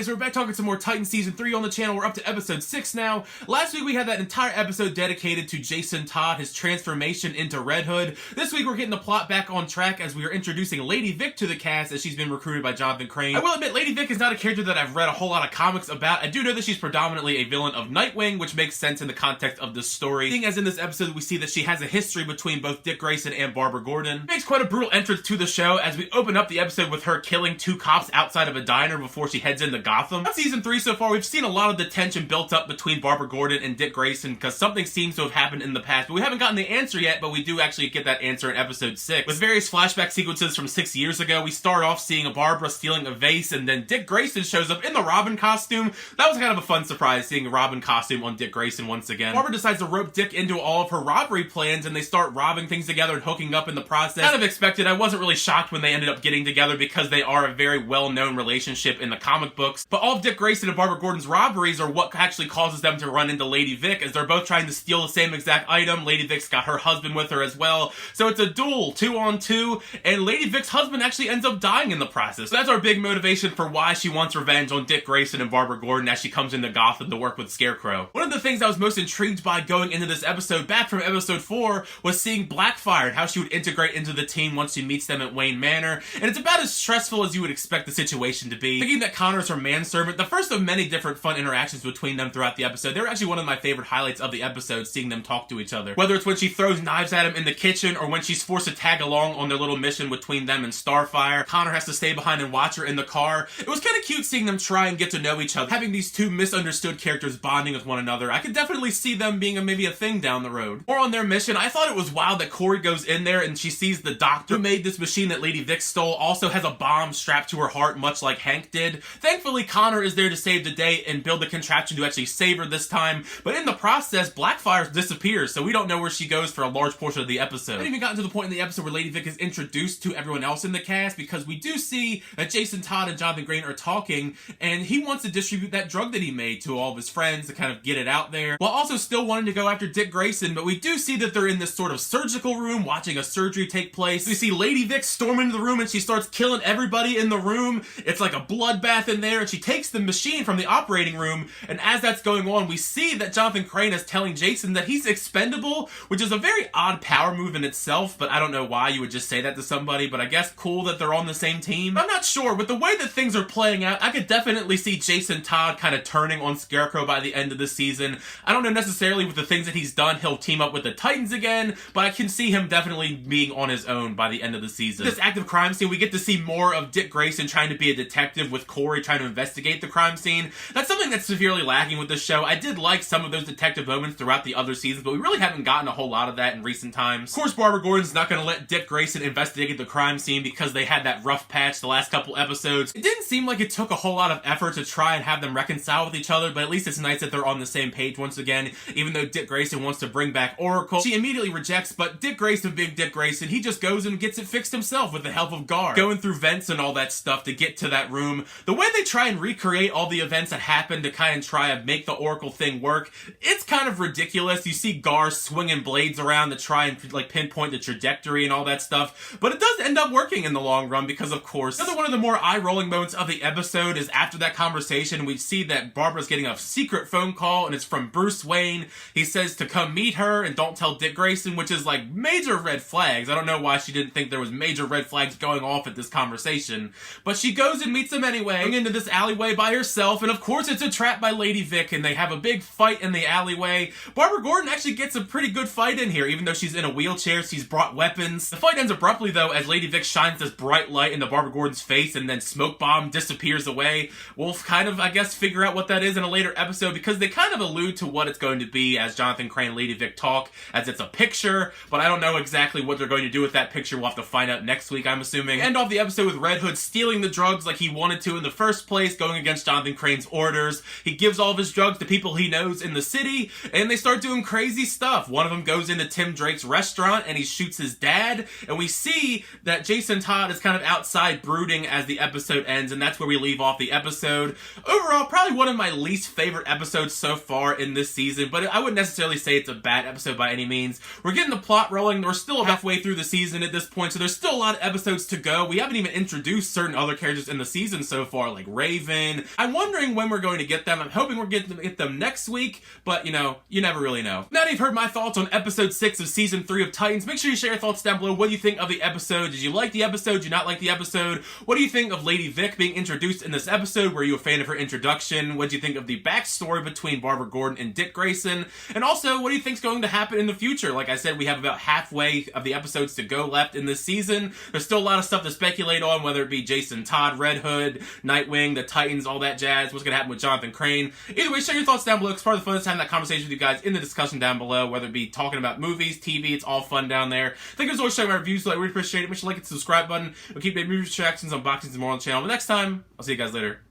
guys, we're back talking some more Titans Season 3 on the channel. We're up to episode 6 now. Last week we had that entire episode dedicated to Jason Todd, his transformation into Red Hood. This week we're getting the plot back on track as we are introducing Lady Vic to the cast as she's been recruited by Jonathan Crane. I will admit, Lady Vic is not a character that I've read a whole lot of comics about. I do know that she's predominantly a villain of Nightwing, which makes sense in the context of the story. Seeing as in this episode we see that she has a history between both Dick Grayson and Barbara Gordon. It makes quite a brutal entrance to the show as we open up the episode with her killing two cops outside of a diner before she heads into Gotham. On season 3 so far, we've seen a lot of the tension built up between Barbara Gordon and Dick Grayson because something seems to have happened in the past, but we haven't gotten the answer yet, but we do actually get that answer in episode 6. With various flashback sequences from 6 years ago, we start off seeing a Barbara stealing a vase, and then Dick Grayson shows up in the Robin costume. That was kind of a fun surprise, seeing a Robin costume on Dick Grayson once again. Barbara decides to rope Dick into all of her robbery plans, and they start robbing things together and hooking up in the process. Kind of expected. I wasn't really shocked when they ended up getting together because they are a very well-known relationship in the comic books. But all of Dick Grayson and Barbara Gordon's robberies are what actually causes them to run into Lady Vic, as they're both trying to steal the same exact item. Lady Vic's got her husband with her as well. So it's a duel, 2-on-2, and Lady Vic's husband actually ends up dying in the process. So that's our big motivation for why she wants revenge on Dick Grayson and Barbara Gordon as she comes into Gotham to work with Scarecrow. One of the things I was most intrigued by going into this episode, back from episode 4, was seeing Blackfire and how she would integrate into the team once she meets them at Wayne Manor. And it's about as stressful as you would expect the situation to be. Thinking that Connor's her manservant, the first of many different fun interactions between them throughout the episode. They were actually one of my favorite highlights of the episode, seeing them talk to each other. Whether it's when she throws knives at him in the kitchen, or when she's forced to tag along on their little mission between them and Starfire. Connor has to stay behind and watch her in the car. It was kind of cute seeing them try and get to know each other. Having these two misunderstood characters bonding with one another. I could definitely see them being maybe a thing down the road. Or on their mission, I thought it was wild that Corey goes in there and she sees the doctor who made this machine that Lady Vic stole also has a bomb strapped to her heart, much like Hank did. Thankfully, Connor is there to save the day and build the contraption to actually save her this time, but in the process, Blackfire disappears, so we don't know where she goes for a large portion of the episode. I haven't even gotten to the point in the episode where Lady Vic is introduced to everyone else in the cast, because we do see that Jason Todd and Jonathan Crane are talking, and he wants to distribute that drug that he made to all of his friends to kind of get it out there, while also still wanting to go after Dick Grayson. But we do see that they're in this sort of surgical room watching a surgery take place. We see Lady Vic storm into the room and she starts killing everybody in the room. It's like a bloodbath in there, and she takes the machine from the operating room, and as that's going on, we see that Jonathan Crane is telling Jason that he's expendable, which is a very odd power move in itself, but I don't know why you would just say that to somebody, but I guess cool that they're on the same team. I'm not sure. With the way that things are playing out, I could definitely see Jason Todd kind of turning on Scarecrow by the end of the season. I don't know necessarily with the things that he's done, he'll team up with the Titans again, but I can see him definitely being on his own by the end of the season. This active crime scene, we get to see more of Dick Grayson trying to be a detective with Corey trying to investigate the crime scene. That's something that's severely lacking with this show. I did like some of those detective moments throughout the other seasons, but we really haven't gotten a whole lot of that in recent times. Of course, Barbara Gordon's not going to let Dick Grayson investigate the crime scene because they had that rough patch the last couple episodes. It didn't seem like it took a whole lot of effort to try and have them reconcile with each other, but at least it's nice that they're on the same page once again, even though Dick Grayson wants to bring back Oracle. She immediately rejects, but Dick Grayson, big Dick Grayson, he just goes and gets it fixed himself with the help of Gar, going through vents and all that stuff to get to that room. The way they try and recreate all the events that happened to kind of try and make the Oracle thing work, it's kind of ridiculous. You see Gar swinging blades around to try and like pinpoint the trajectory and all that stuff, but it does end up working in the long run because, of course, another one of the more eye-rolling moments of the episode is after that conversation, we see that Barbara's getting a secret phone call, and it's from Bruce Wayne. He says to come meet her and don't tell Dick Grayson, which is like major red flags. I don't know why she didn't think there was major red flags going off at this conversation, but she goes and meets him anyway, going into this alleyway by herself, and of course it's a trap by Lady Vic, and they have a big fight in the alleyway. Barbara Gordon actually gets a pretty good fight in here, even though she's in a wheelchair. She's brought weapons. The fight ends abruptly though as Lady Vic shines this bright light into Barbara Gordon's face, and then Smoke Bomb disappears away. We'll kind of, I guess, figure out what that is in a later episode, because they kind of allude to what it's going to be as Jonathan Crane and Lady Vic talk, as it's a picture, but I don't know exactly what they're going to do with that picture. We'll have to find out next week, I'm assuming. End off the episode with Red Hood stealing the drugs like he wanted to in the first place, going against Jonathan Crane's orders. He gives all of his drugs to people he knows in the city, and they start doing crazy stuff. One of them goes into Tim Drake's restaurant and he shoots his dad, and we see that Jason Todd is kind of outside brooding as the episode ends, and that's where we leave off the episode. Overall, probably one of my least favorite episodes so far in this season, but I wouldn't necessarily say it's a bad episode by any means. We're getting the plot rolling. We're still halfway through the season at this point, so there's still a lot of episodes to go. We haven't even introduced certain other characters in the season so far, like Ray Raven. I'm wondering when we're going to get them. I'm hoping we're going to get them next week, but you know, you never really know. Now that you've heard my thoughts on episode 6 of season 3 of Titans, make sure you share your thoughts down below. What do you think of the episode? Did you like the episode? Did you not like the episode? What do you think of Lady Vic being introduced in this episode? Were you a fan of her introduction? What do you think of the backstory between Barbara Gordon and Dick Grayson? And also, what do you think is going to happen in the future? Like I said, we have about halfway of the episodes to go left in this season. There's still a lot of stuff to speculate on, whether it be Jason Todd, Red Hood, Nightwing, the Titans, all that jazz. What's going to happen with Jonathan Crane? Either way, share your thoughts down below. It's part of the fun of having that conversation with you guys in the discussion down below, whether it be talking about movies, TV, it's all fun down there. Thank you as always for sharing my reviews, so I really appreciate it. Make sure you like and subscribe button. We'll keep making movie reactions, unboxings, and more on the channel. But next time, I'll see you guys later.